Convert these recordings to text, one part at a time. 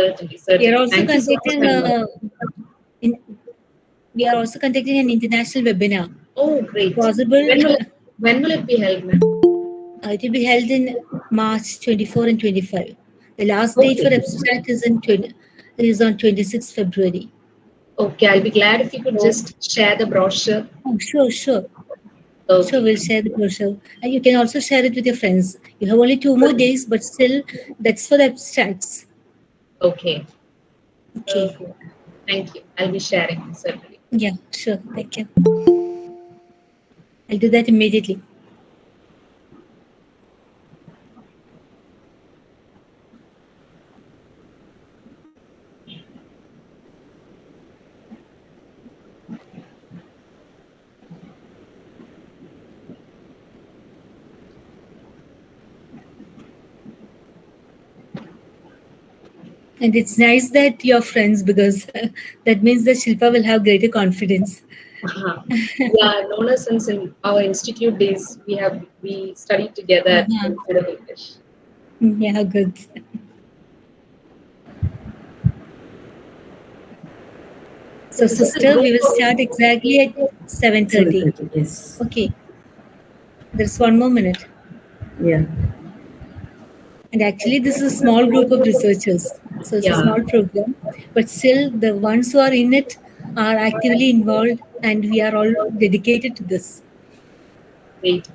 Certainly. We are also Thank you so much. We are also conducting an international webinar. Oh, great. Possible. When will it be held, ma'am? It will be held in March 24 and 25. The last date for abstract is on 26th February. Okay, I'll be glad if you could just share the brochure. Oh, sure. Okay. Sure, we'll share the brochure. And you can also share it with your friends. You have only 2 more days, but still, that's for the abstracts. Okay. Okay. Thank you. I'll be sharing, certainly. Yeah, sure. Thank you. I'll do that immediately. And it's nice that you're friends, because that means that Silpa will have greater confidence. Yeah, known us since in our institute days, we studied together instead of English. Yeah, good. So, sister, we will start exactly at 7:30. Yes. Okay. There's 1 more minute. Yeah. And actually, this is a small group of researchers. So it's a small program. But still, the ones who are in it are actively involved, and we are all dedicated to this. Great.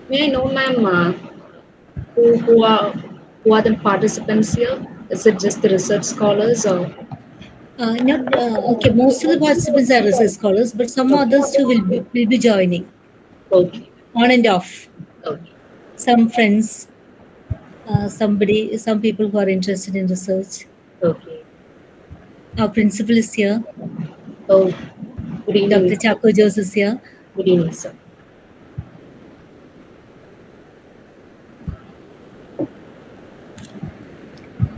May I know, ma'am, who are the participants here? Is it just the research scholars or? Okay, most of the participants are research scholars, but some others too will be joining. Okay. On and off. Okay. Some friends, some people who are interested in research. Okay. Our principal is here. Oh, good evening. Dr. Chako Jose is here. Good evening, sir.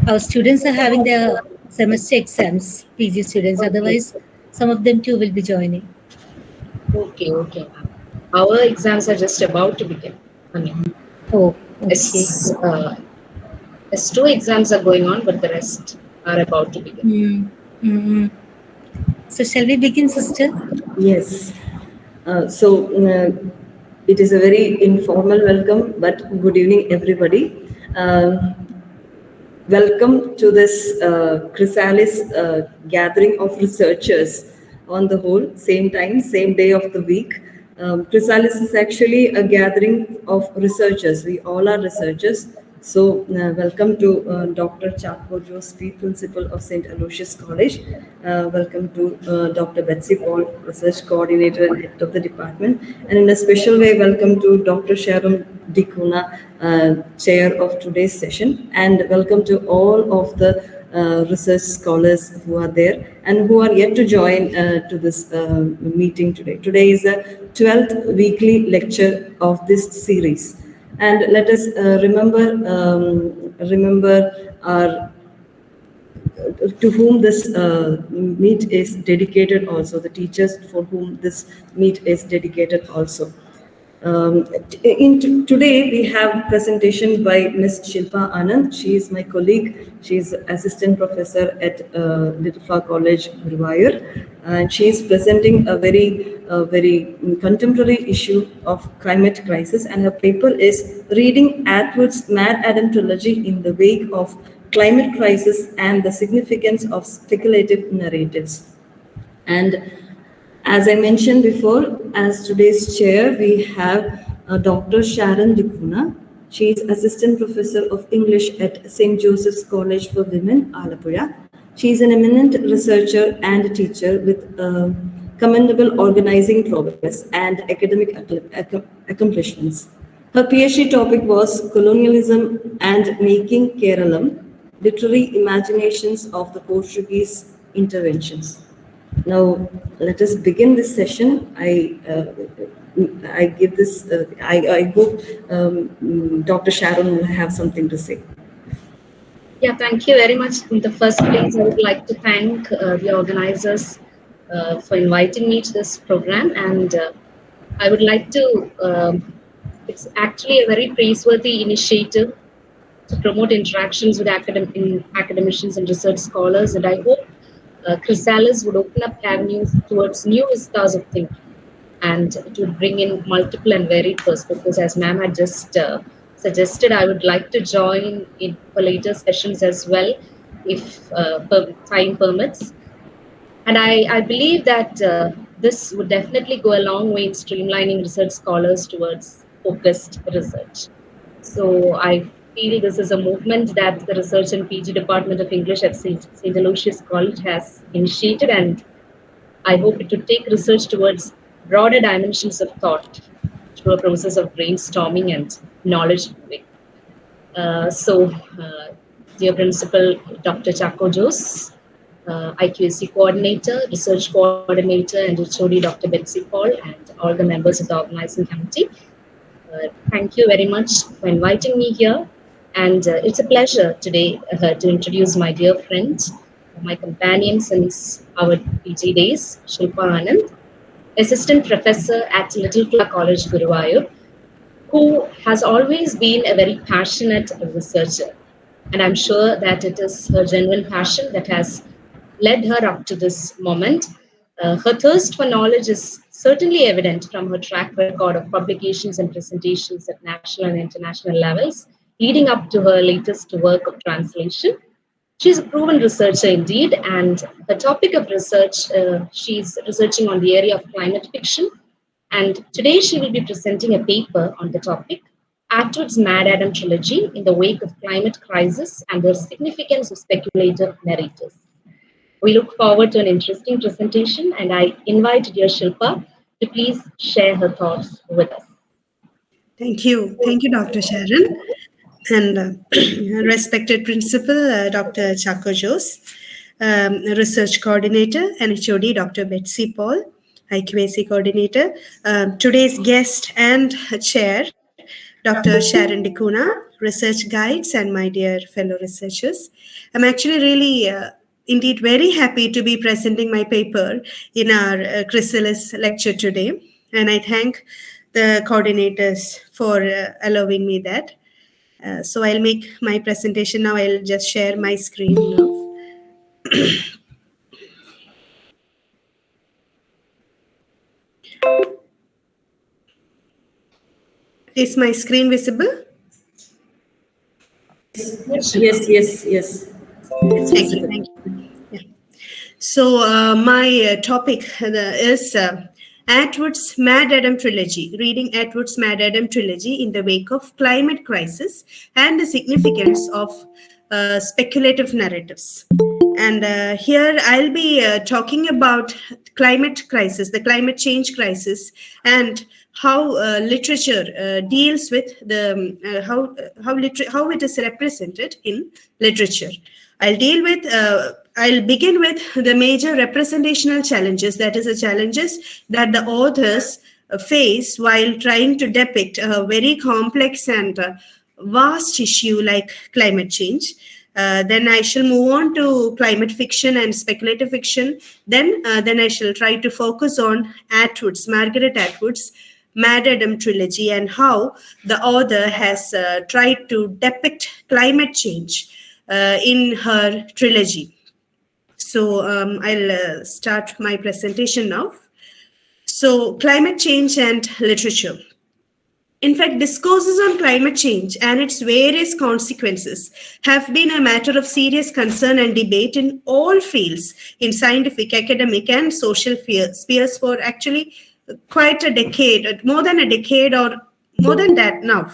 Our students are having their semester exams, PG students. Otherwise, some of them too will be joining. Okay. Our exams are just about to begin. Oh, okay. S2 exams are going on, but the rest are about to begin. So shall we begin, sister? Yes. It is a very informal welcome, but good evening, everybody. Welcome to this Chrysalis gathering of researchers on the whole, same time, same day of the week. Chrysalis is actually a gathering of researchers. We all are researchers. So welcome to Dr. Chako Jose, Principal of St. Aloysius College. Welcome to Dr. Betsy Paul, Research Coordinator and Head of the Department. And in a special way, welcome to Dr. Sharon, Cunha, Chair of today's session. And welcome to all of the research scholars who are there and who are yet to join to this meeting today. Today is the 12th weekly lecture of this series. And let us remember our to whom this meet is dedicated also, the teachers for whom this meet is dedicated also. Today we have presentation by Ms. Shilpa Anand. She is my colleague. She is assistant professor at Little Flower College, Guruvayur, and she is presenting a very contemporary issue of climate crisis. And her paper is reading Atwood's Maddaddam Trilogy in the wake of climate crisis and the significance of speculative narratives. And as I mentioned before, as today's chair, we have Dr. Sharon Cunha. She is Assistant Professor of English at St. Joseph's College for Women, Alappuzha. She is an eminent researcher and teacher with commendable organizing progress and academic accomplishments. Her PhD topic was Colonialism and Making Keralam, Literary Imaginations of the Portuguese Interventions. Now, let us begin this session. I hope Dr. Sharon will have something to say. Yeah, thank you very much. In the first place, I would like to thank the organizers for inviting me to this program. And I would like to, it's actually a very praiseworthy initiative to promote interactions with academicians and research scholars. And I hope Chrysalis would open up avenues towards new vistas of thinking, and it would bring in multiple and varied perspectives. As ma'am had just suggested, I would like to join in for later sessions as well, if time permits. And I believe that this would definitely go a long way in streamlining research scholars towards focused research. So I feel this is a movement that the Research and PG Department of English at St. Aloysius College has initiated, and I hope it would take research towards broader dimensions of thought through a process of brainstorming and knowledge moving. So, dear Principal Dr. Chaco Jose, IQAC Coordinator, Research Coordinator, and HOD Dr. Betsy Paul, and all the members of the organizing committee, thank you very much for inviting me here. And it's a pleasure today to introduce my dear friend, my companion since our PG days, Shilpa Anand, Assistant Professor at Little Flower College, Guruvayur, who has always been a very passionate researcher. And I'm sure that it is her genuine passion that has led her up to this moment. Her thirst for knowledge is certainly evident from her track record of publications and presentations at national and international levels, leading up to her latest work of translation. She's a proven researcher indeed, and the topic of research, she's researching on the area of climate fiction. And today she will be presenting a paper on the topic, Atwood's Maddaddam Trilogy in the Wake of Climate Crisis and the Significance of Speculative Narratives. We look forward to an interesting presentation, and I invite dear Shilpa to please share her thoughts with us. Thank you. Thank you, Dr. Sharon. And respected Principal, Dr. Chaco Jose, Research Coordinator, and HOD, Dr. Betsy Paul, IQAC Coordinator, today's guest and chair, Dr. Sharon Cunha, Research Guides, and my dear fellow researchers. I'm actually really indeed very happy to be presenting my paper in our Chrysalis lecture today. And I thank the coordinators for allowing me that. So I'll make my presentation now. I'll just share my screen now. Is my screen visible? Yes. Thank you. Yeah. So my topic is Atwood's Maddaddam Trilogy, reading Atwood's Maddaddam Trilogy in the wake of climate crisis and the significance of speculative narratives. And here I'll be talking about climate crisis, the climate change crisis, and how literature deals with the how it is represented in literature. I'll begin with the major representational challenges, that is, the challenges that the authors face while trying to depict a very complex and vast issue like climate change. Then I shall move on to climate fiction and speculative fiction. Then I shall try to focus on Margaret Atwood's Maddaddam Trilogy and how the author has tried to depict climate change in her trilogy. So I'll start my presentation now. So climate change and literature. In fact, discourses on climate change and its various consequences have been a matter of serious concern and debate in all fields, in scientific, academic, and social spheres for actually quite a decade, more than a decade or more than that now.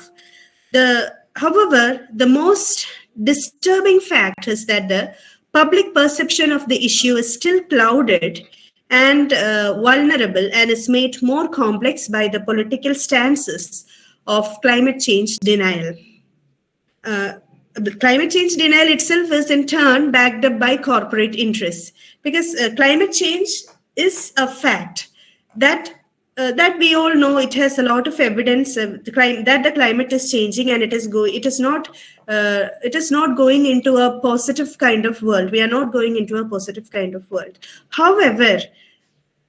However, the most disturbing fact is that the public perception of the issue is still clouded and vulnerable, and is made more complex by the political stances of climate change denial. Climate change denial itself is in turn backed up by corporate interests, because climate change is a fact that we all know. It has a lot of evidence that the climate is changing, and it is not going into a positive kind of world. We are not going into a positive kind of world. However,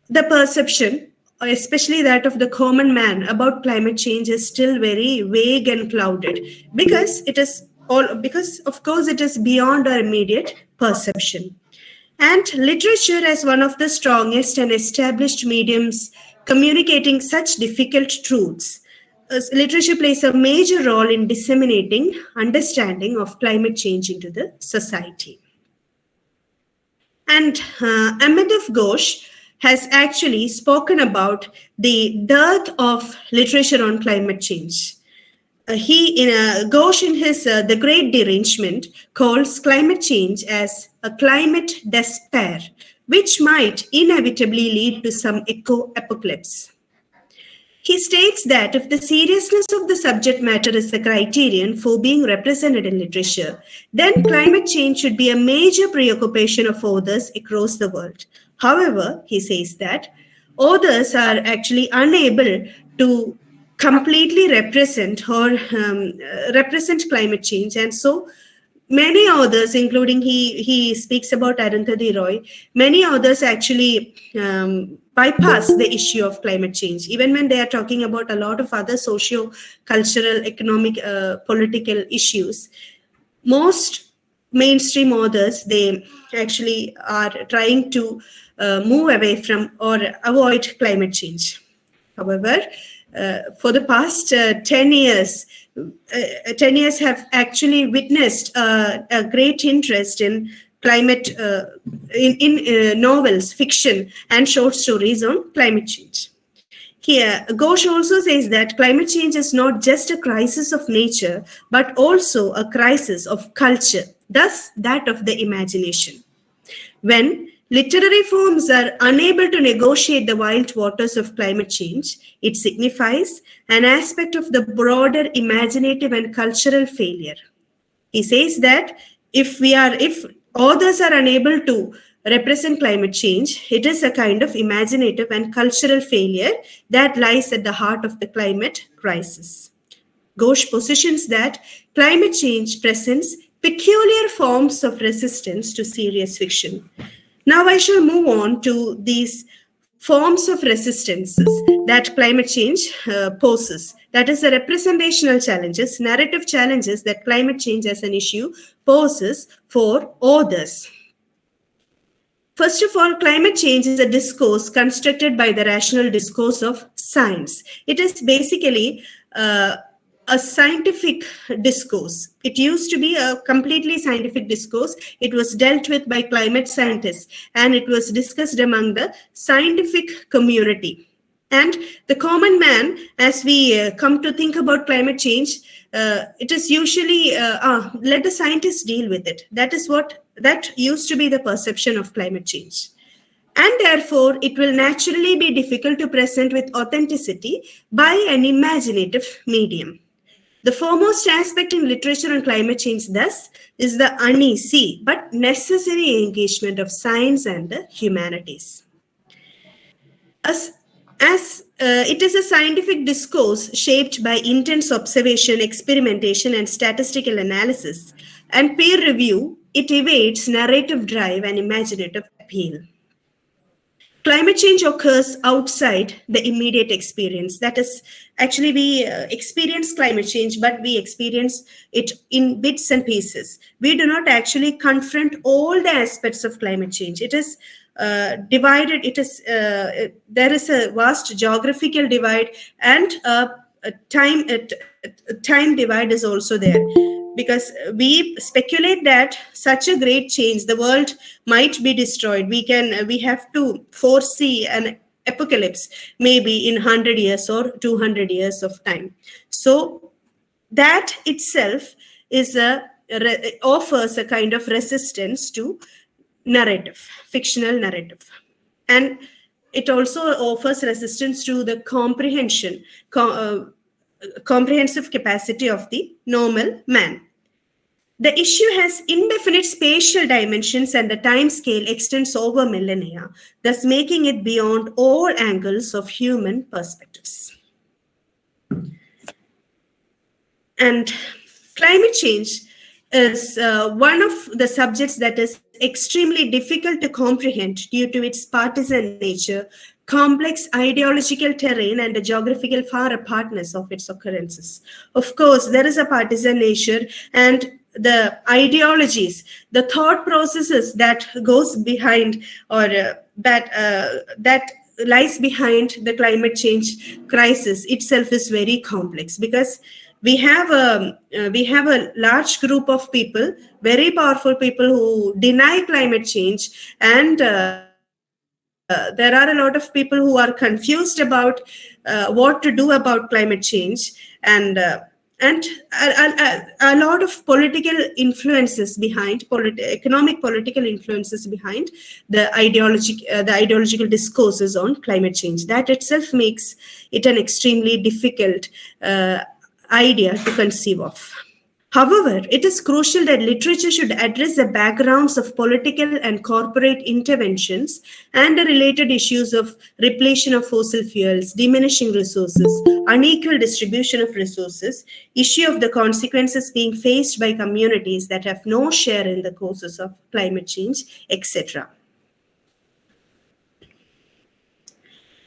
the perception, especially that of the common man, about climate change is still very vague and clouded, because it is all, because of course it is beyond our immediate perception. And literature, as one of the strongest and established mediums communicating such difficult truths, literature plays a major role in disseminating understanding of climate change into the society. And Amitav Ghosh has actually spoken about the dearth of literature on climate change. Ghosh, in his The Great Derangement, calls climate change as a climate despair, which might inevitably lead to some eco-apocalypse. He states that if the seriousness of the subject matter is the criterion for being represented in literature, then climate change should be a major preoccupation of authors across the world. However, he says that authors are actually unable to completely represent climate change, and so many authors, including he speaks about Arundhati Roy, many authors actually bypass the issue of climate change, even when they are talking about a lot of other socio-cultural, economic, political issues. Most mainstream authors, they actually are trying to move away from or avoid climate change. However, for the past 10 years, 10 years have actually witnessed a great interest in climate, in novels, fiction, and short stories on climate change. Here, Ghosh also says that climate change is not just a crisis of nature, but also a crisis of culture, thus that of the imagination. When literary forms are unable to negotiate the wild waters of climate change, it signifies an aspect of the broader imaginative and cultural failure. He says that if authors are unable to represent climate change, it is a kind of imaginative and cultural failure that lies at the heart of the climate crisis. Ghosh positions that climate change presents peculiar forms of resistance to serious fiction. Now I shall move on to these forms of resistances that climate change poses. That is the representational challenges, narrative challenges that climate change as an issue poses for authors. First of all, climate change is a discourse constructed by the rational discourse of science. It is basically a scientific discourse. It used to be a completely scientific discourse. It was dealt with by climate scientists, and it was discussed among the scientific community. And the common man, as we come to think about climate change, it is usually let the scientists deal with it. That used to be the perception of climate change. And therefore, it will naturally be difficult to present with authenticity by an imaginative medium. The foremost aspect in literature on climate change, thus, is the uneasy but necessary engagement of science and the humanities. As it is a scientific discourse shaped by intense observation, experimentation, and statistical analysis, and peer review, it evades narrative drive and imaginative appeal. Climate change occurs outside the immediate experience. That is, actually, we experience climate change, but we experience it in bits and pieces. We do not actually confront all the aspects of climate change. It is divided. There is a vast geographical divide, and a time divide is also there, because we speculate that such a great change, the world might be destroyed. We have to foresee an apocalypse maybe in 100 years or 200 years of time. So that itself offers a kind of resistance to narrative, fictional narrative. And it also offers resistance to the comprehensive capacity of the normal man. The issue has indefinite spatial dimensions, and the time scale extends over millennia, thus making it beyond all angles of human perspectives. And climate change is one of the subjects that is extremely difficult to comprehend due to its partisan nature, complex ideological terrain and the geographical far apartness of its occurrences. Of course, there is a partisan nature and the ideologies, the thought processes that goes behind or that lies behind the climate change crisis itself is very complex, because we have a large group of people, very powerful people, who deny climate change, and there are a lot of people who are confused about what to do about climate change, and a lot of political influences behind economic political influences behind the ideological discourses on climate change. That itself makes it an extremely difficult idea to conceive of. However, it is crucial that literature should address the backgrounds of political and corporate interventions and the related issues of repletion of fossil fuels, diminishing resources, unequal distribution of resources, issue of the consequences being faced by communities that have no share in the causes of climate change, etc.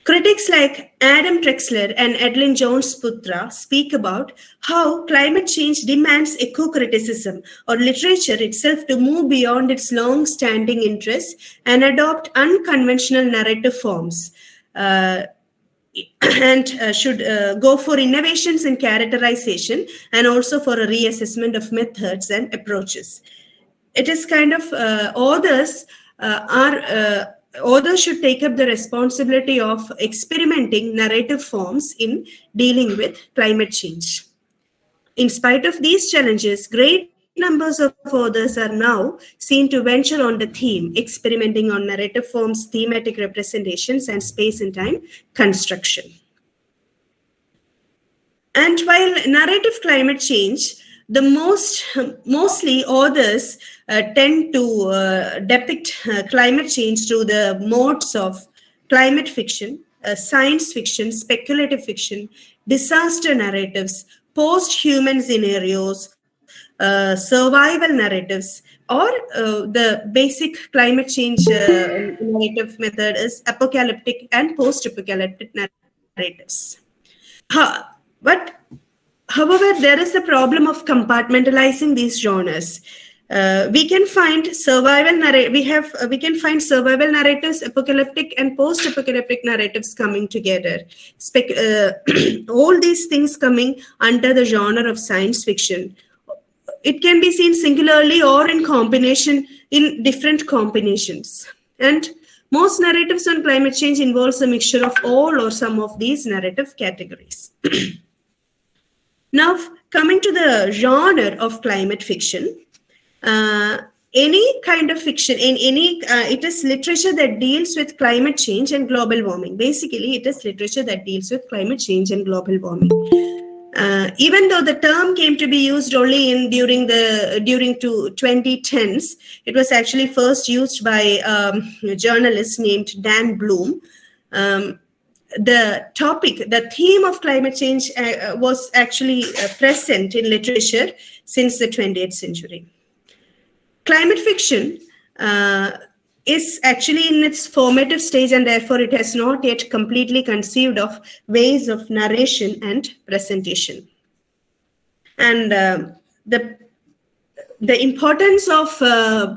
Critics like Adam Trexler and Edlin Jones-Putra speak about how climate change demands eco-criticism or literature itself to move beyond its long-standing interests and adopt unconventional narrative forms, and should go for innovations in characterization and also for a reassessment of methods and approaches. It is kind of authors should take up the responsibility of experimenting narrative forms in dealing with climate change. In spite of these challenges, great numbers of authors are now seen to venture on the theme, experimenting on narrative forms, thematic representations, and space and time construction. And while narrative climate change, mostly authors tend to depict climate change through the modes of climate fiction, science fiction, speculative fiction, disaster narratives, post-human scenarios, survival narratives, or the basic climate change narrative method is apocalyptic and post-apocalyptic narratives. But however, there is a problem of compartmentalizing these genres. We can find survival narratives, apocalyptic and post-apocalyptic narratives coming together. All these things coming under the genre of science fiction. It can be seen singularly or in combination, in different combinations. And most narratives on climate change involves a mixture of all or some of these narrative categories. Now, coming to the genre of climate fiction, any kind of fiction, it is literature that deals with climate change and global warming. Basically, it is literature that deals with climate change and global warming. Even though the term came to be used only during 2010s, it was actually first used by a journalist named Dan Bloom. The theme of climate change was actually present in literature since the 20th century. Climate fiction is actually in its formative stage, and therefore it has not yet completely conceived of ways of narration and presentation. And the importance of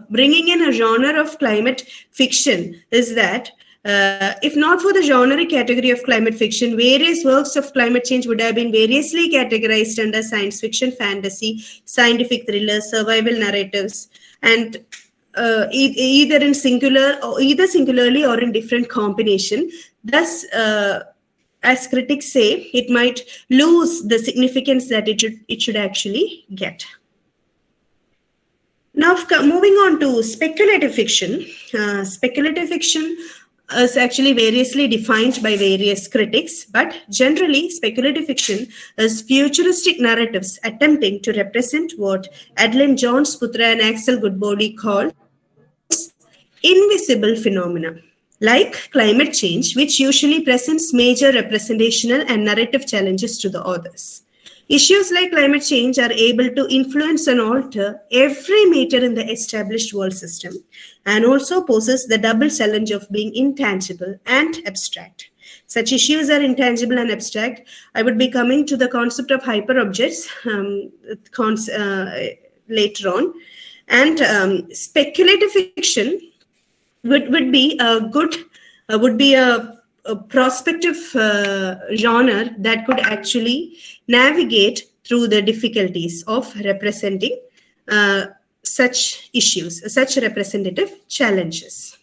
bringing in a genre of climate fiction is that if not for the genre category of climate fiction, various works of climate change would have been variously categorized under science fiction, fantasy, scientific thrillers, survival narratives, and either singularly or in different combination. Thus, as critics say, it might lose the significance that it should actually get. Now, moving on to speculative fiction. Speculative fiction is actually variously defined by various critics, but generally speculative fiction is futuristic narratives attempting to represent what Adlin Jones-Putra and Axel Goodbody calls invisible phenomena, like climate change, which usually presents major representational and narrative challenges to the authors. Issues like climate change are able to influence and alter every matter in the established world system, and also poses the double challenge of being intangible and abstract. Such issues are intangible and abstract. I would be coming to the concept of hyperobjects later on. And speculative fiction would be a good would be a prospective genre that could actually navigate through the difficulties of representing such issues, such representative challenges.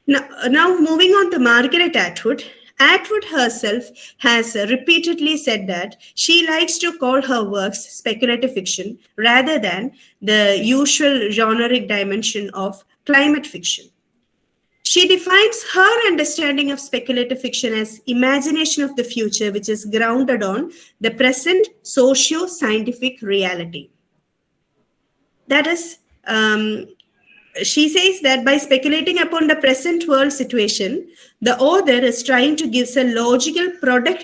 Now moving on to Margaret Atwood. Atwood herself has repeatedly said that she likes to call her works speculative fiction rather than the usual generic dimension of climate fiction. She defines her understanding of speculative fiction as imagination of the future, which is grounded on the present socio-scientific reality. That is, she says that by speculating upon the present world situation, the author is trying to give a logical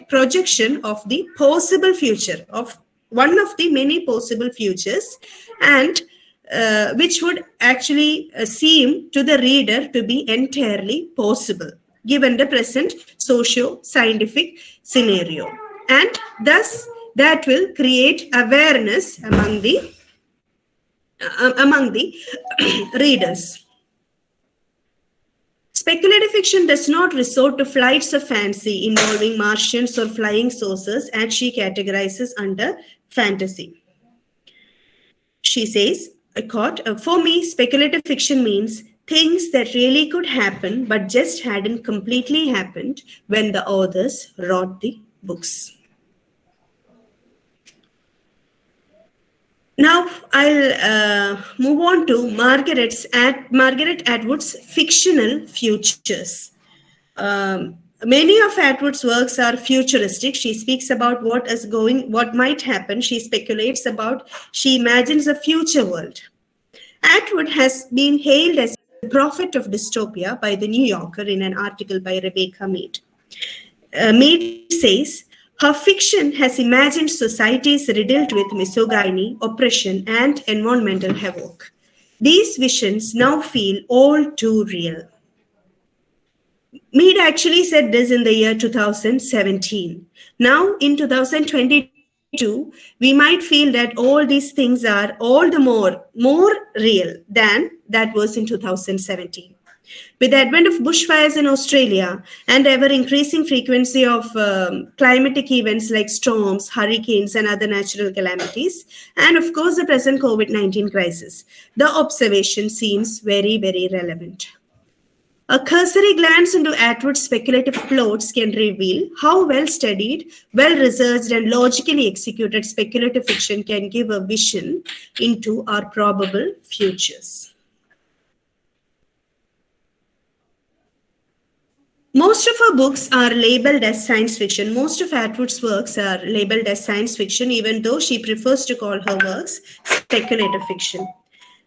projection of the possible future, of one of the many possible futures, and which would actually seem to the reader to be entirely possible, given the present socio-scientific scenario. And thus, that will create awareness among the readers. Speculative fiction does not resort to flights of fancy involving Martians or flying saucers, and she categorizes under fantasy. She says, I quote, "For me, speculative fiction means things that really could happen but just hadn't completely happened when the authors wrote the books." Now I'll move on to Margaret Atwood's fictional futures. Many of Atwood's works are futuristic. She speaks about what might happen. She speculates about, she imagines a future world. Atwood has been hailed as a prophet of dystopia by the New Yorker in an article by Rebecca Mead. Mead says, her fiction has imagined societies riddled with misogyny, oppression, and environmental havoc. These visions now feel all too real. Mead actually said this in the year 2017. Now, in 2022, we might feel that all these things are all the more real than that was in 2017. With the advent of bushfires in Australia and ever-increasing frequency of climatic events like storms, hurricanes, and other natural calamities, and of course the present COVID-19 crisis, the observation seems very, very relevant. A cursory glance into Atwood's speculative plots can reveal how well-studied, well-researched, and logically executed speculative fiction can give a vision into our probable futures. Most of her books are labeled as science fiction. Most of Atwood's works are labeled as science fiction, even though she prefers to call her works speculative fiction.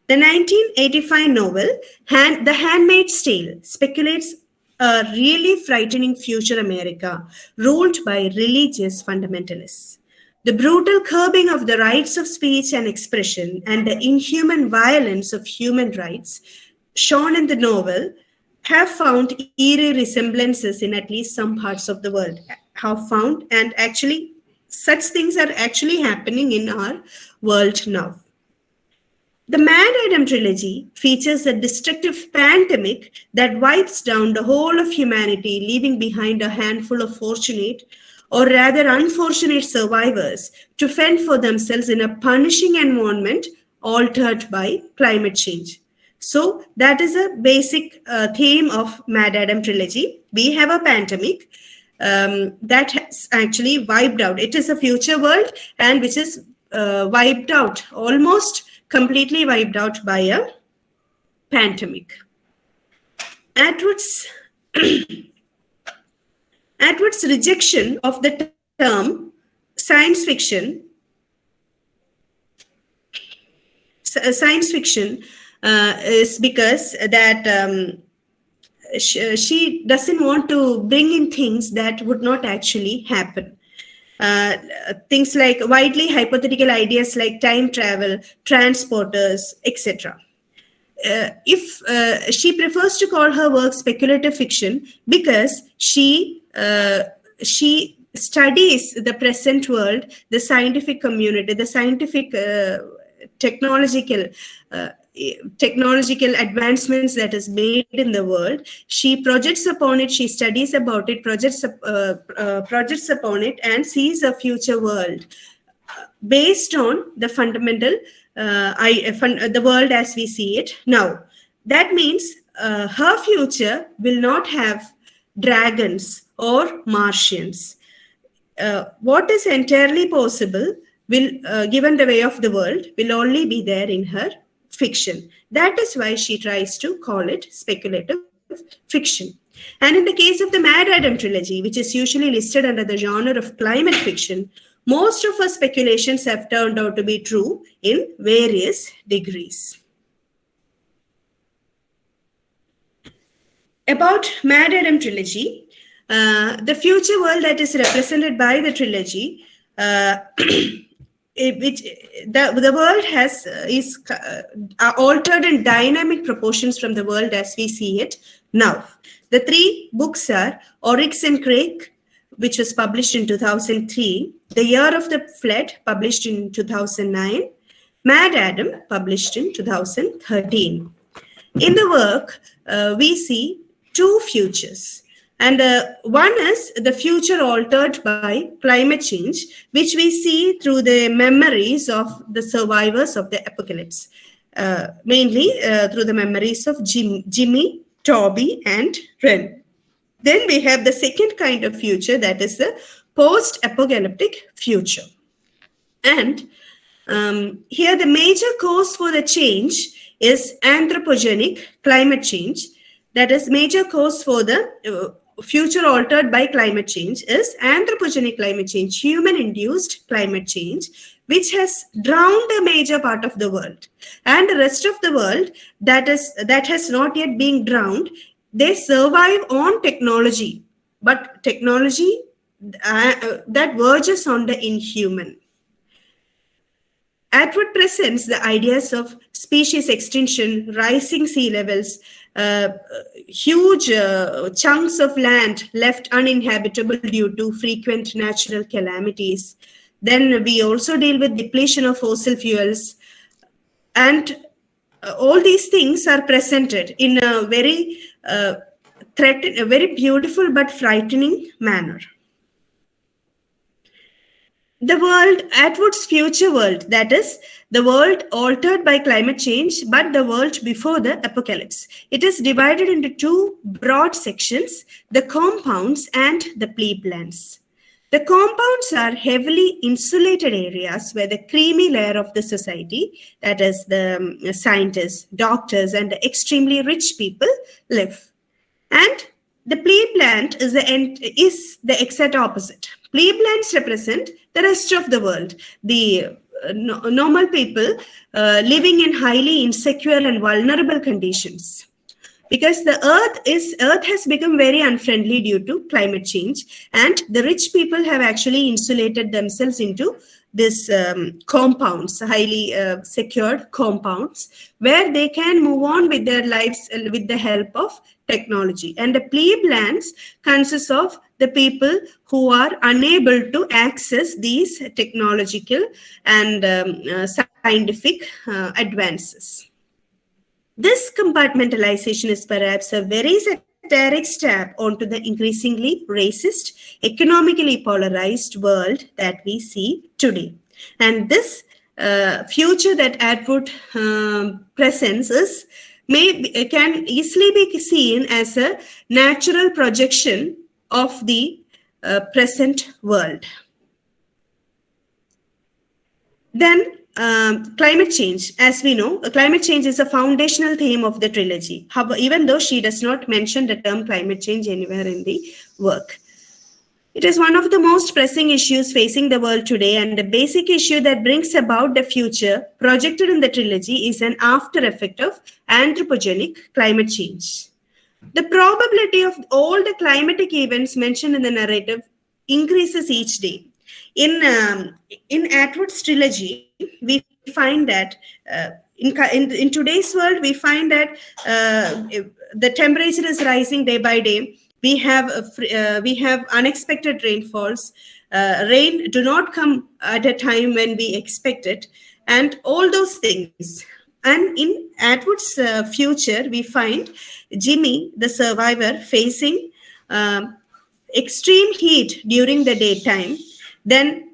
The 1985 novel, The Handmaid's Tale, speculates a really frightening future America ruled by religious fundamentalists. The brutal curbing of the rights of speech and expression and the inhuman violence of human rights shown in the novel have found eerie resemblances in at least some parts of the world. And actually, such things are actually happening in our world now. The Maddaddam trilogy features a destructive pandemic that wipes down the whole of humanity, leaving behind a handful of fortunate, or rather unfortunate survivors to fend for themselves in a punishing environment altered by climate change. So that is a basic theme of Maddaddam trilogy. We have a pandemic that has actually wiped out. It is a future world and which is wiped out, almost completely wiped out by a pandemic. Atwood's rejection of the term science fiction is because that she doesn't want to bring in things that would not actually happen. things like widely hypothetical ideas like time travel, transporters, etc. If she prefers to call her work speculative fiction because she studies the present world, the scientific community, the scientific technological technological advancements that is made in the world. She projects upon it, she studies about it, projects upon it, and sees a future world based on the fundamental the world as we see it now. That means her future will not have dragons or Martians. What is entirely possible will, given the way of the world, will only be there in her fiction. That is why she tries to call it speculative fiction. And in the case of the Maddaddam trilogy, which is usually listed under the genre of climate fiction, most of her speculations have turned out to be true in various degrees. About Maddaddam trilogy, the future world that is represented by the trilogy, the world is altered in dynamic proportions from the world as we see it now. The three books are Oryx and Crake, which was published in 2003, The Year of the Flood, published in 2009, Maddaddam, published in 2013. In the work, we see two futures. And one is the future altered by climate change, which we see through the memories of the survivors of the apocalypse, mainly through the memories of Jimmy, Toby, and Ren. Then we have the second kind of future, that is the post-apocalyptic future. And here the major cause for the change is anthropogenic climate change. That is, major cause for the future altered by climate change is anthropogenic climate change, human-induced climate change, which has drowned a major part of the world. And the rest of the world that has not yet been drowned, they survive on technology, but technology that verges on the inhuman. Atwood presents the ideas of species extinction, rising sea levels, huge chunks of land left uninhabitable due to frequent natural calamities. Then we also deal with depletion of fossil fuels. And all these things are presented in a very a very beautiful but frightening manner. The world, Atwood's future world, that is, the world altered by climate change, but the world before the apocalypse. It is divided into two broad sections, the compounds and the pleblands. The compounds are heavily insulated areas where the creamy layer of the society, that is the scientists, doctors, and the extremely rich people live. And the plebland is the exact opposite. Pleblands represent the rest of the world, the normal people living in highly insecure and vulnerable conditions. Because the earth has become very unfriendly due to climate change, and the rich people have actually insulated themselves into this compounds, highly secured compounds, where they can move on with their lives with the help of technology. And the pleblands consists of the people who are unable to access these technological and scientific advances. This compartmentalization is perhaps a very satiric stab onto the increasingly racist, economically polarized world that we see today. And this future that Atwood presents can easily be seen as a natural projection of the present world. Then climate change. As we know, climate change is a foundational theme of the trilogy, even though she does not mention the term climate change anywhere in the work. It is one of the most pressing issues facing the world today, and the basic issue that brings about the future projected in the trilogy is an after effect of anthropogenic climate change. The probability of all the climatic events mentioned in the narrative increases each day. In Atwood's trilogy, we find that in today's world, we find that the temperature is rising day by day. We have unexpected rainfalls. Rain do not come at a time when we expect it, and all those things. And in Atwood's future, we find Jimmy, the survivor, facing extreme heat during the daytime, then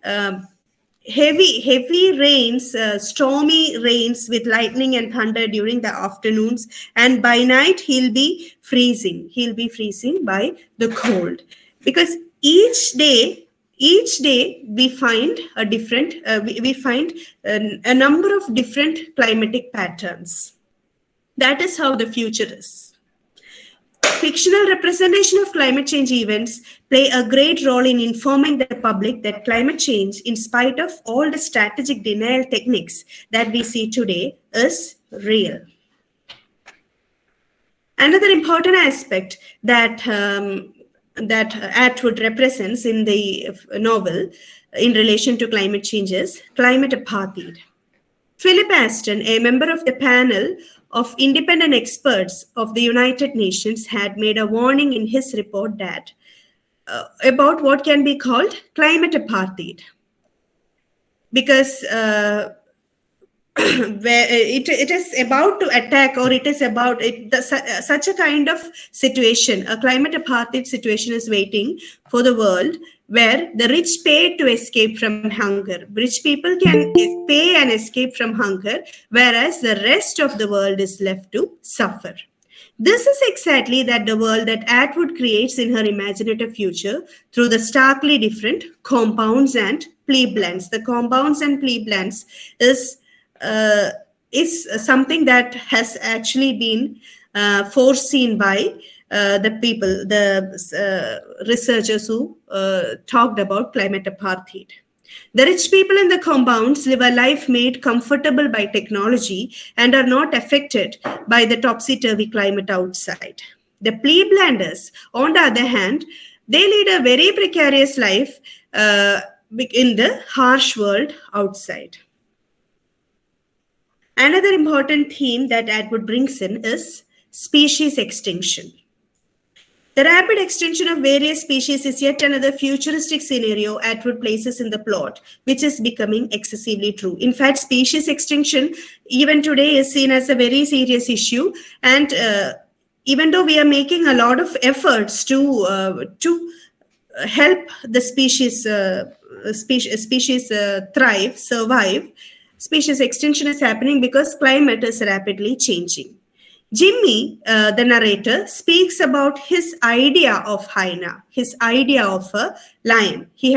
heavy rains, stormy rains with lightning and thunder during the afternoons, and by night he'll be freezing by the cold, because each day we find a different we find a number of different climatic patterns. That is how the future is. Fictional representation of climate change events play a great role in informing the public that climate change, in spite of all the strategic denial techniques that we see today, is real. Another important aspect that Atwood represents in the novel in relation to climate change is climate apartheid. Philip Aston, a member of the panel of independent experts of the United Nations, had made a warning in his report that about what can be called climate apartheid, because where it is about to attack, or it is about it, such a kind of situation, a climate apartheid situation is waiting for the world, where the rich pay to escape from hunger. Rich people can pay and escape from hunger, whereas the rest of the world is left to suffer. This is exactly the world that Atwood creates in her imaginative future through the starkly different compounds and pleblends. The compounds and pleblends is something that has actually been foreseen by the people, the researchers who talked about climate apartheid. The rich people in the compounds live a life made comfortable by technology and are not affected by the topsy-turvy climate outside. The pleblenders, on the other hand, they lead a very precarious life in the harsh world outside. Another important theme that Atwood brings in is species extinction. The rapid extinction of various species is yet another futuristic scenario Atwood places in the plot, which is becoming excessively true. In fact, species extinction, even today, is seen as a very serious issue. And even though we are making a lot of efforts to help the species thrive, survive, species extinction is happening because climate is rapidly changing. Jimmy, the narrator, speaks about his idea of hyena, his idea of a lion. He,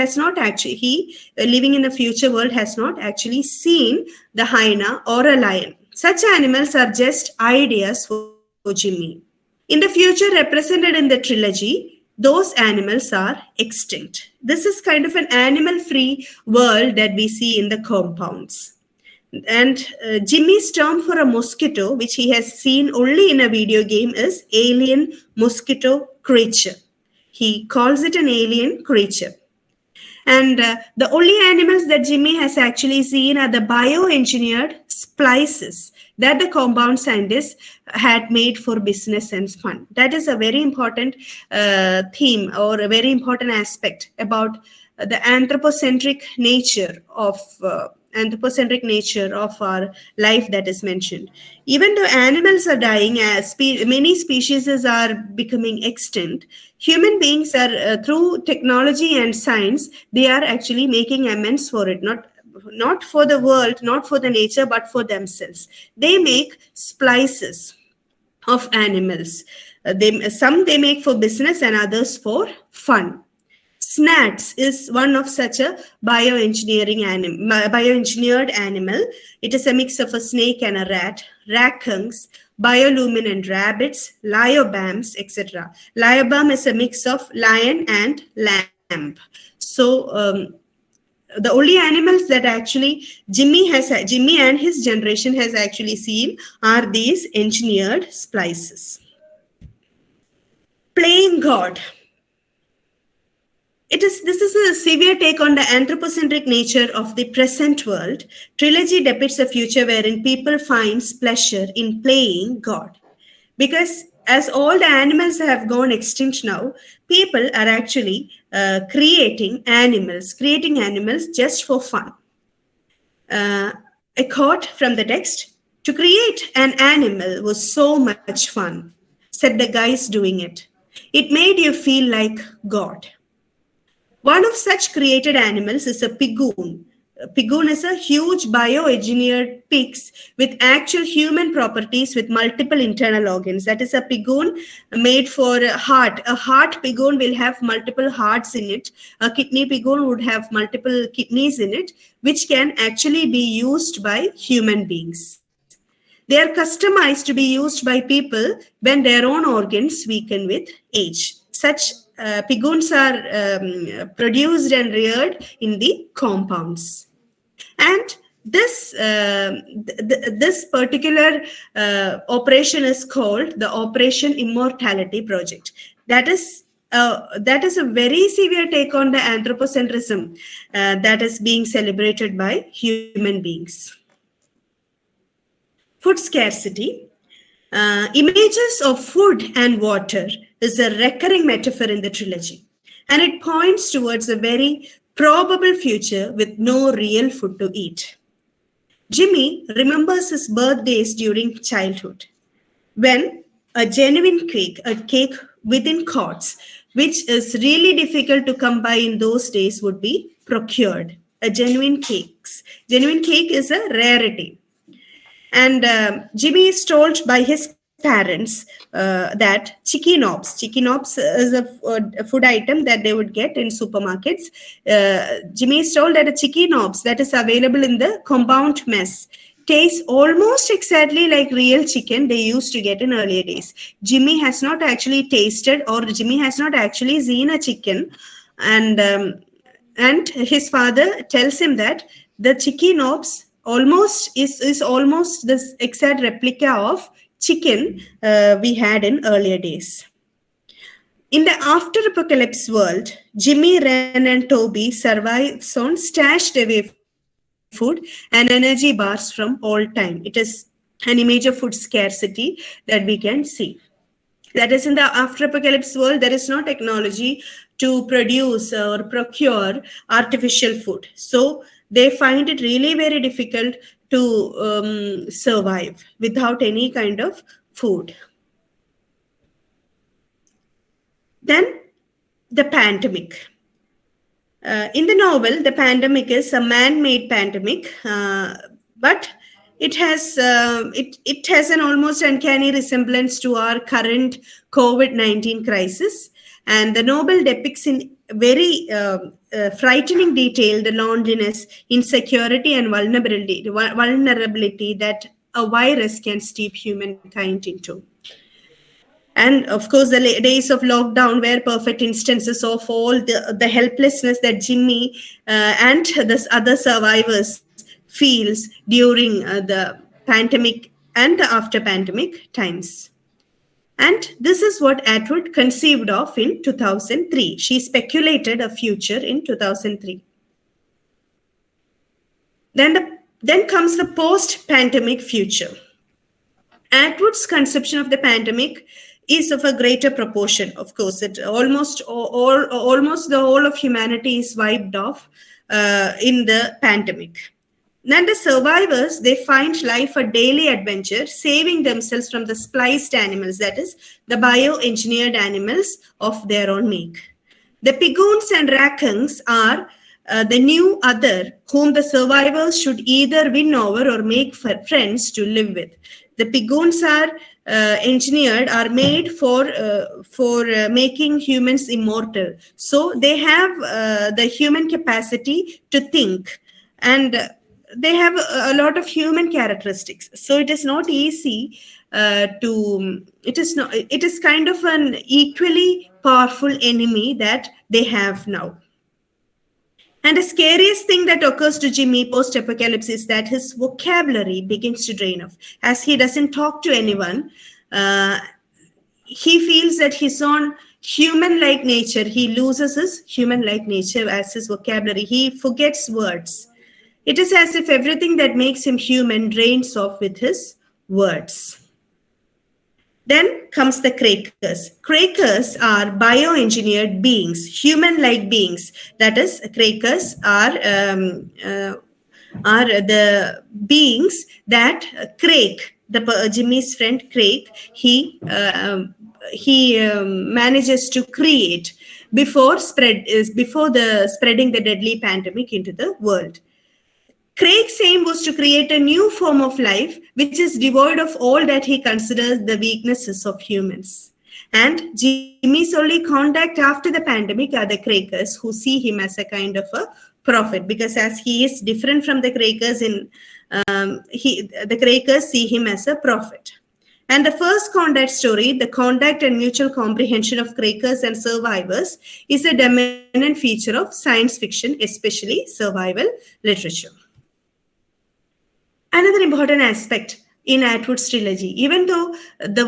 living in a future world, has not actually seen the hyena or a lion. Such animals are just ideas for Jimmy. In the future represented in the trilogy, those animals are extinct. This is kind of an animal-free world that we see in the compounds. And Jimmy's term for a mosquito, which he has seen only in a video game, is alien mosquito creature. He calls it an alien creature. And the only animals that Jimmy has actually seen are the bioengineered splices that the compound scientists had made for business and fun. That is a very important theme, or a very important aspect about the anthropocentric nature of our life that is mentioned. Even though animals are dying, as many species are becoming extinct, human beings are, through technology and science, they are actually making amends for it, not for the world, not for the nature, but for themselves. They make splices of animals. Some they make for business and others for fun. Snats is one of such a bioengineered animal. It is a mix of a snake and a rat. Rakungs, bioluminescent rabbits, lyobams, etc. Lyobam is a mix of lion and lamb. So the only animals that actually Jimmy and his generation has actually seen are these engineered splices. Playing God. This is a severe take on the anthropocentric nature of the present world. Trilogy depicts a future wherein people finds pleasure in playing God. Because as all the animals have gone extinct now, people are actually creating animals just for fun. A quote from the text: "To create an animal was so much fun," said the guys doing it. "It made you feel like God." One of such created animals is a pigoon. A pigoon is a huge bioengineered pigs with actual human properties with multiple internal organs. That is a pigoon made for a heart. A heart pigoon will have multiple hearts in it. A kidney pigoon would have multiple kidneys in it, which can actually be used by human beings. They are customized to be used by people when their own organs weaken with age. Such pigoons are produced and reared in the compounds. And this particular operation is called the Operation Immortality Project. That is a very severe take on the anthropocentrism that is being celebrated by human beings. Food scarcity. Images of food and water is a recurring metaphor in the trilogy, and it points towards a very probable future with no real food to eat. Jimmy remembers his birthdays during childhood, when a genuine cake, a cake within quarts, which is really difficult to come by in those days, would be procured. A genuine cake is a rarity. And Jimmy is told by his parents that chicken ops is a food item that they would get in supermarkets. Jimmy is told that a chicken ops that is available in the compound mess tastes almost exactly like real chicken they used to get in earlier days. Jimmy has not actually tasted, or Jimmy has not actually seen a chicken, and his father tells him that the chicken ops is almost this exact replica of chicken we had in earlier days. In the after-apocalypse world, Jimmy, Ren, and Toby survives on stashed away food and energy bars from all time. It is an image of food scarcity that we can see. That is, in the after-apocalypse world, there is no technology to produce or procure artificial food. So they find it really very difficult to survive without any kind of food. Then the pandemic. In the novel, the pandemic is a man-made pandemic, but it has an almost uncanny resemblance to our current COVID-19 crisis. And the novel depicts in very frightening detail the loneliness, insecurity, and vulnerability that a virus can steep humankind into. And of course, the days of lockdown were perfect instances of all the helplessness that Jimmy and the other survivors feels during the pandemic and the after pandemic times. And this is what Atwood conceived of in 2003. She speculated a future in 2003. Then comes the post-pandemic future. Atwood's conception of the pandemic is of a greater proportion. Of course, it almost the whole of humanity is wiped off in the pandemic. Then the survivors, they find life a daily adventure, saving themselves from the spliced animals, that is, the bioengineered animals of their own make. The pigoons and raccoons are the new other, whom the survivors should either win over or make friends to live with. The pigoons are made for making humans immortal. So they have the human capacity to think, and they have a lot of human characteristics. So it is not easy it is kind of an equally powerful enemy that they have now. And the scariest thing that occurs to Jimmy post-apocalypse is that his vocabulary begins to drain off. As he doesn't talk to anyone, he feels that his own human-like nature. He loses his human-like nature as his vocabulary. He forgets words. It is as if everything that makes him human drains off with his words. Then comes the Quakers. Quakers are bioengineered beings, human-like beings. That is, Quakers are the beings that Craig, Jimmy's friend Craig, he manages to create before spreading the deadly pandemic into the world. Craig's aim was to create a new form of life which is devoid of all that he considers the weaknesses of humans. And Jimmy's only contact after the pandemic are the Quakers, who see him as a kind of a prophet, because as he is different from the Quakers, the Quakers see him as a prophet. And the first contact story, the contact and mutual comprehension of Quakers and survivors, is a dominant feature of science fiction, especially survival literature. Another important aspect in Atwood's trilogy, even though the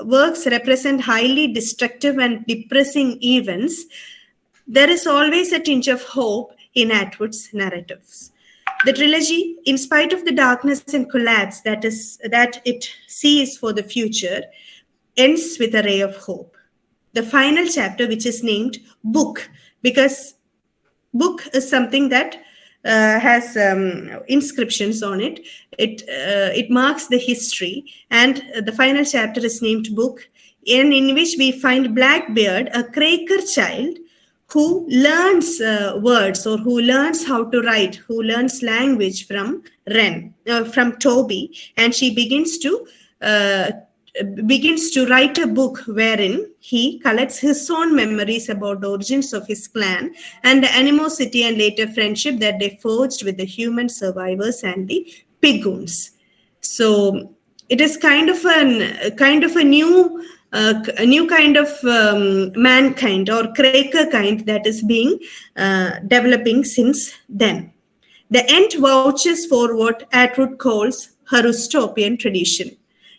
works represent highly destructive and depressing events, there is always a tinge of hope in Atwood's narratives. The trilogy, in spite of the darkness and collapse that it sees for the future, ends with a ray of hope. The final chapter, which is named Book, because book is something that has inscriptions on it. It marks the history, and the final chapter is named Book, in which we find Blackbeard, a Quaker child who learns words, or who learns how to write, who learns language from Toby, and she begins to write a book wherein he collects his own memories about the origins of his clan and the animosity and later friendship that they forged with the human survivors and the Pigoons. So it is kind of a new kind of mankind or Quaker kind that is being developing since then. The end vouches for what Atwood calls her dystopian tradition.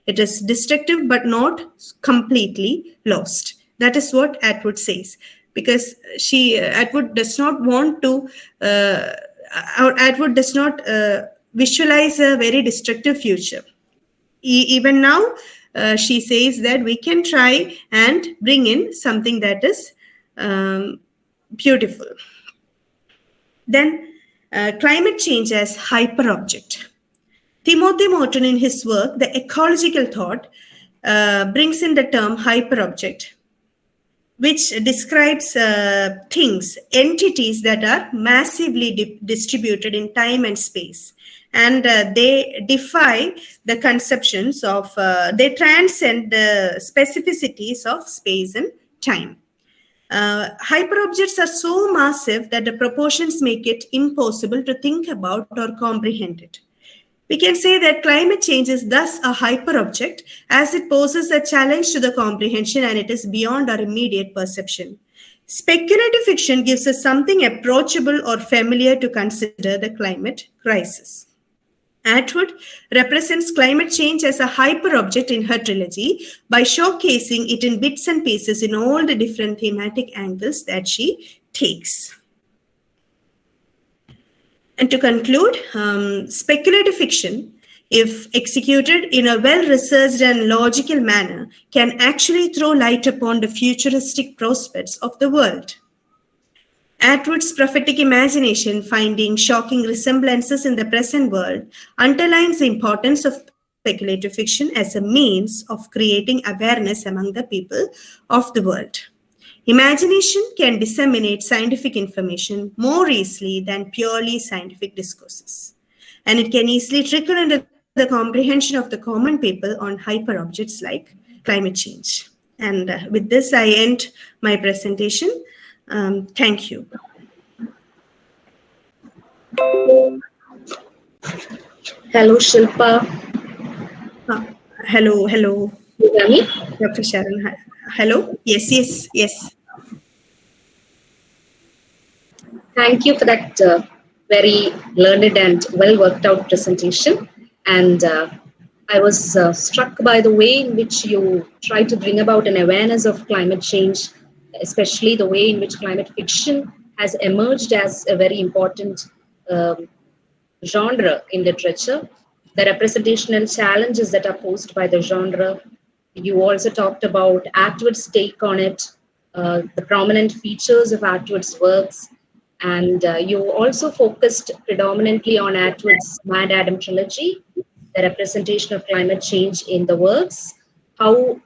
It is destructive but not completely lost. That is what Atwood says, because Atwood does not want to, Atwood does not visualize a very destructive future. Even now, she says that we can try and bring in something that is beautiful. Then, climate change as hyperobject. Timothy Morton, in his work, The Ecological Thought, brings in the term hyperobject, which describes things, entities that are massively distributed in time and space. And they defy the conceptions of, they transcend the specificities of space and time. Hyperobjects are so massive that the proportions make it impossible to think about or comprehend it. We can say that climate change is thus a hyperobject, as it poses a challenge to the comprehension and it is beyond our immediate perception. Speculative fiction gives us something approachable or familiar to consider the climate crisis. Atwood represents climate change as a hyperobject in her trilogy by showcasing it in bits and pieces in all the different thematic angles that she takes. And to conclude, speculative fiction, if executed in a well-researched and logical manner, can actually throw light upon the futuristic prospects of the world. Atwood's prophetic imagination, finding shocking resemblances in the present world, underlines the importance of speculative fiction as a means of creating awareness among the people of the world. Imagination can disseminate scientific information more easily than purely scientific discourses, and it can easily trickle into the comprehension of the common people on hyperobjects like climate change. And with this, I end my presentation. Thank you. Hello, Shilpa. Hello. You hear me? Dr. Sharon. Hello? Yes. Thank you for that very learned and well worked out presentation. And I was struck by the way in which you try to bring about an awareness of climate change, especially the way in which climate fiction has emerged as a very important um, genre in literature, the representational challenges that are posed by the genre. You also talked about Atwood's take on it, the prominent features of Atwood's works, and you also focused predominantly on Atwood's Maddaddam trilogy, the representation of climate change in the works, how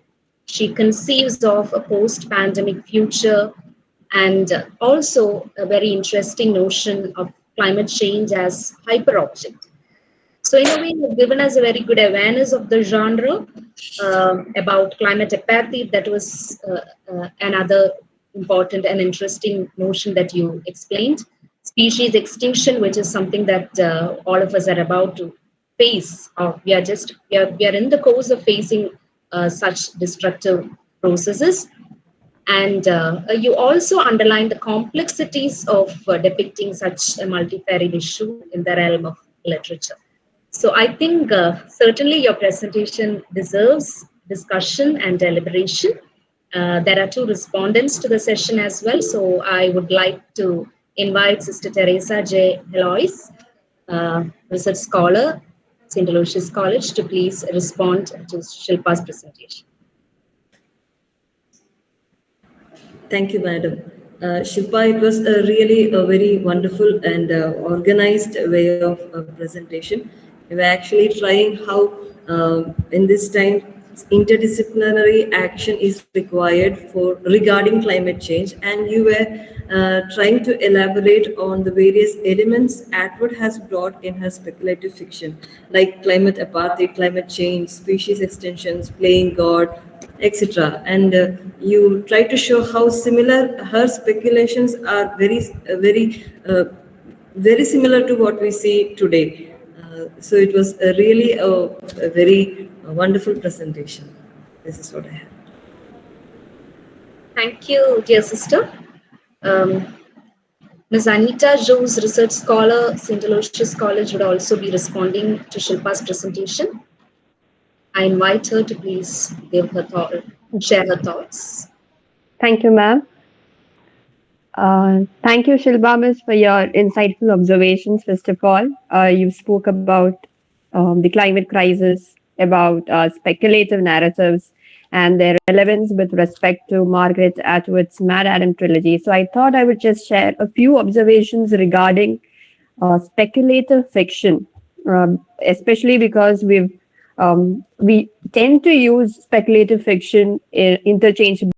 she conceives of a post pandemic future, and also a very interesting notion of climate change as hyperobject. So, in a way, you've given us a very good awareness of the genre about climate apathy. That was another important and interesting notion that you explained. Species extinction, which is something that all of us are about to face. We are in the course of facing such destructive processes. And you also underline the complexities of depicting such a multifarious issue in the realm of literature. So I think certainly your presentation deserves discussion and deliberation. There are two respondents to the session as well. So I would like to invite Sister Teresa J. Helois, research scholar, St. Aloysius College, to please respond to Shilpa's presentation. Thank you, madam. Shilpa, it was really a very wonderful and organized way of presentation. We were actually trying how, in this time, interdisciplinary action is required for regarding climate change, and you were trying to elaborate on the various elements Atwood has brought in her speculative fiction, like climate apathy, climate change, species extinctions, playing God, etc. And you try to show how similar her speculations are very similar to what we see today. So it was really a very wonderful presentation. This is what I have. Thank you, dear sister. Um, Ms. Anita Jo's research scholar, St. Aloysius College, would also be responding to Shilpa's presentation. I invite her to please share her thoughts. Thank you, ma'am. Thank you, Shilpa Miss, for your insightful observations. First of all, you spoke about the climate crisis, about speculative narratives, and their relevance with respect to Margaret Atwood's Maddaddam trilogy. So I thought I would just share a few observations regarding speculative fiction, especially because we tend to use speculative fiction interchangeably